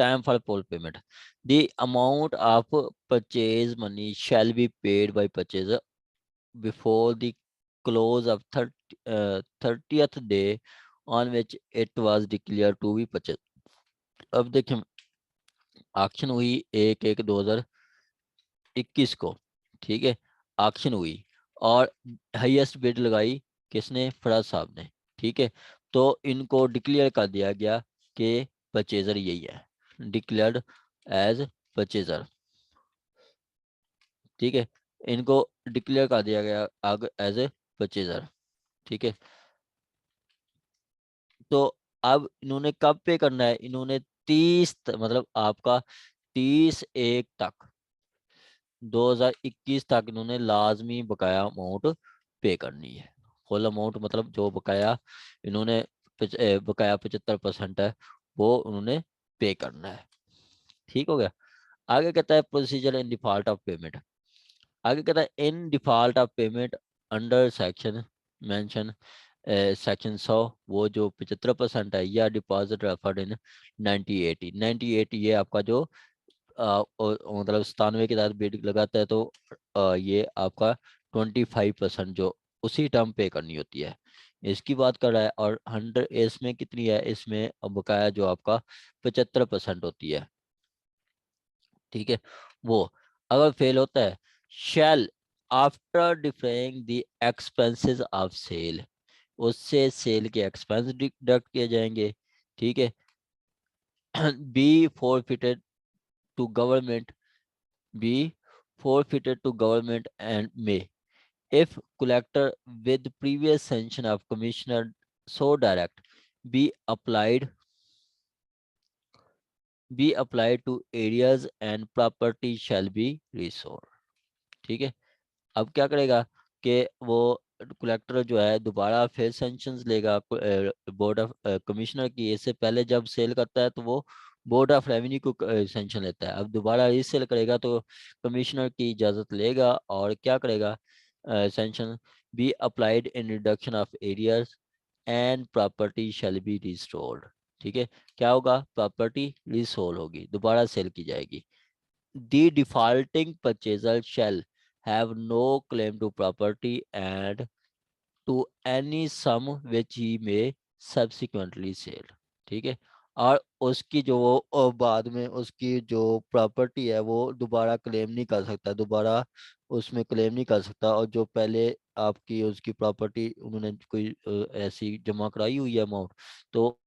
time for full payment. The amount of purchase money shall be paid by purchaser before the close of 30th day on which it was declared to be purchased. अब देखिए auction हुई 1/1/2021 को, ठीक है, auction हुई और highest bid लगाई किसने? फराज साहब ने, ठीक है। तो इनको डिक्लेयर कर दिया गया कि परचेजर यही है, डिक्लेयर्ड एज परचेजर, ठीक है, इनको डिक्लेयर कर दिया गया आगे एज ए परचेजर, ठीक है। तो अब इन्होंने कब पे करना है? इन्होंने 30 मतलब आपका 30/1 तक 2021 तक इन्होंने लाजमी बकाया अमाउंट पे करनी है। फुल अमाउंट मतलब जो बकाया इन्होंने बकाया 75% है वो उन्होंने पे करना है, ठीक हो गया। आगे कहता है procedure in default of payment. आगे कहता है in default of payment under section mention section 100 वो जो 75% है या डिपॉजिट रेफर्ड इन 9080 ये आपका जो मतलब 97 के तहत बिड लगाता है तो ये आपका 25% जो उसी टर्म पे करनी होती है, इसकी बात कर रहा है। और 100 इसमें कितनी है? इसमें बकाया जो आपका 75% होती है, ठीक है। वो अगर फेल होता है shall after deducting the expenses of sale, उससे सेल के एक्सपेंस डिडक्ट किए जाएंगे, ठीक है। Be forfeited to government, be forfeited to government and may, if collector with previous sanction of commissioner so direct, be applied to areas and property shall be restored, ठीक है। अब क्या करेगा कि वो कलेक्टर जो है दोबारा फिर सेंक्शंस लेगा बोर्ड ऑफ कमिश्नर की। इससे पहले जब सेल करता है तो वो बोर्ड ऑफ रेवेन्यू को सेंक्शन लेता है। अब दोबारा रीसेल करेगा तो कमिश्नर की इजाज़त लेगा और क्या करेगा? Sanction be applied in reduction of areas and property shall be restored, ठीक है। क्या होगा? प्रॉपर्टी रिसोल होगी, दोबारा सेल की जाएगी। The defaulting purchaser shall have no claim to property and to any sum which he may subsequently sell, ठीक है। और उसकी जो बाद में उसकी जो प्रॉपर्टी है वो दोबारा क्लेम नहीं कर सकता, दोबारा उसमें क्लेम नहीं कर सकता। और जो पहले आपकी उसकी प्रॉपर्टी उन्होंने कोई ऐसी जमा कराई हुई है अमाउंट, तो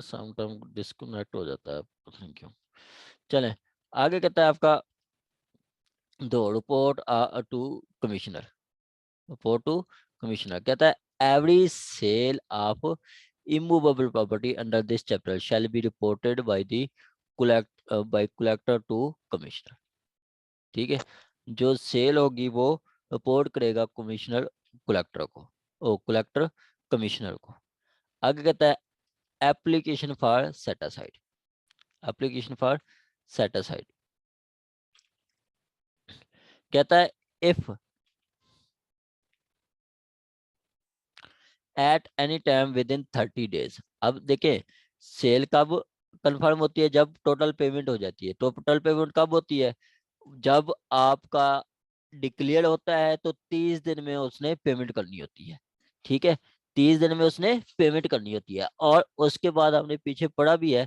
समटाइम डिस्कनेक्ट हो जाता है, पता नहीं क्यों। चलें आगे कहता है आपका दो report to commissioner. Report to commissioner कहता है every sale of immovable property under this chapter shall be reported by the collector to commissioner, ठीक है। जो सेल होगी वो रिपोर्ट करेगा कमिश्नर कलेक्टर को, ओ कलेक्टर कमिश्नर को। आगे कहता है application for set aside. Application for set aside कहता है if at any time with in 30 days. अब देखें सेल कब कंफर्म होती है? जब टोटल पेमेंट हो जाती है। टोटल पेमेंट कब होती है? जब आपका डिक्लेयर होता है तो 30 दिन में उसने पेमेंट करनी होती है, ठीक है। 30 दिन में उसने पेमेंट करनी होती है। और उसके बाद हमने पीछे पढ़ा भी है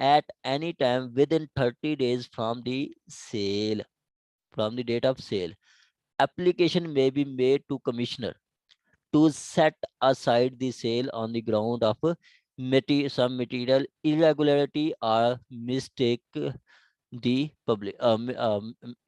at any time within 30 days from the sale, from the date of sale, application may be made to commissioner to set aside the sale on the ground of some material irregularity or mistake the public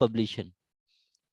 publishing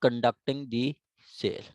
conducting the sale.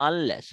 unless,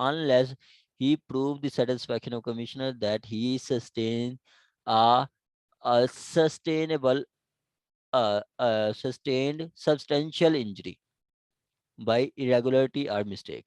unless he prove the satisfaction of commissioner that he sustained a sustainable sustained substantial injury by irregularity or mistake.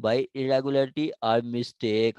by irregularity or mistake.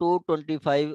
225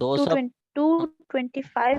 225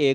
1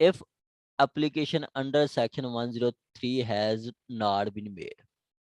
if application under section 103 has not been made,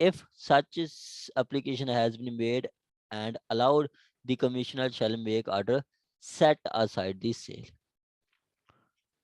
if such application has been made and allowed, the commissioner shall make order set aside the sale,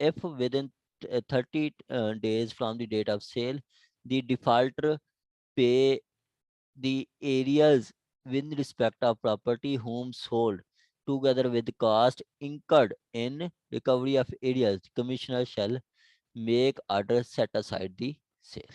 if within 30 days from the date of sale the defaulter pay the areas with respect of property whom sold together with cost incurred in recovery of areas, the commissioner shall make order set aside the sale,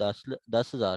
10,000,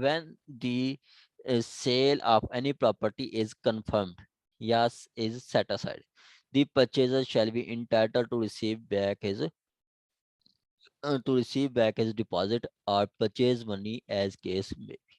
when the sale of any property is confirmed, yes, is set aside, the purchaser shall be entitled to receive back his deposit or purchase money as case may be,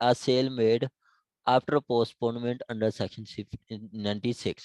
A sale made after postponement under section 96،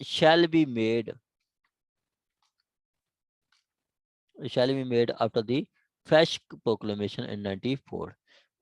shall be made after the fresh proclamation in 94،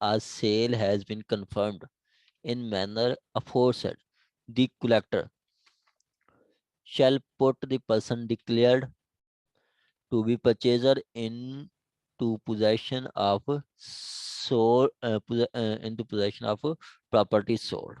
a sale has been confirmed in manner aforesaid the collector shall put the person declared to be purchaser into possession of into possession of property sold،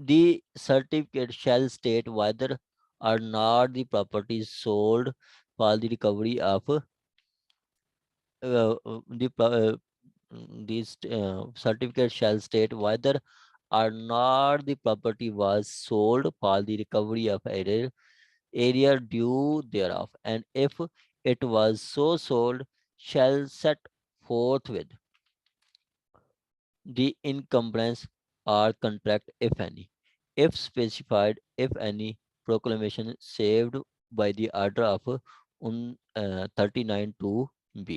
the certificate shall state whether or not the property is sold for the recovery of this certificate shall state whether or not the property was sold for the recovery of area due thereof, and if it was so sold shall set forth with the encumbrance or contract if any, if specified, if any proclamation saved by the order of 39 2b۔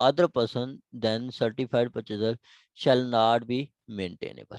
other person than certified purchaser shall not be maintainable.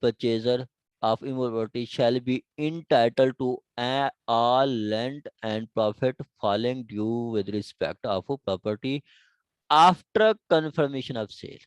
purchaser of immovable shall be entitled to all rent and profit falling due with respect of property after confirmation of sale.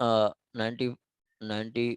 99،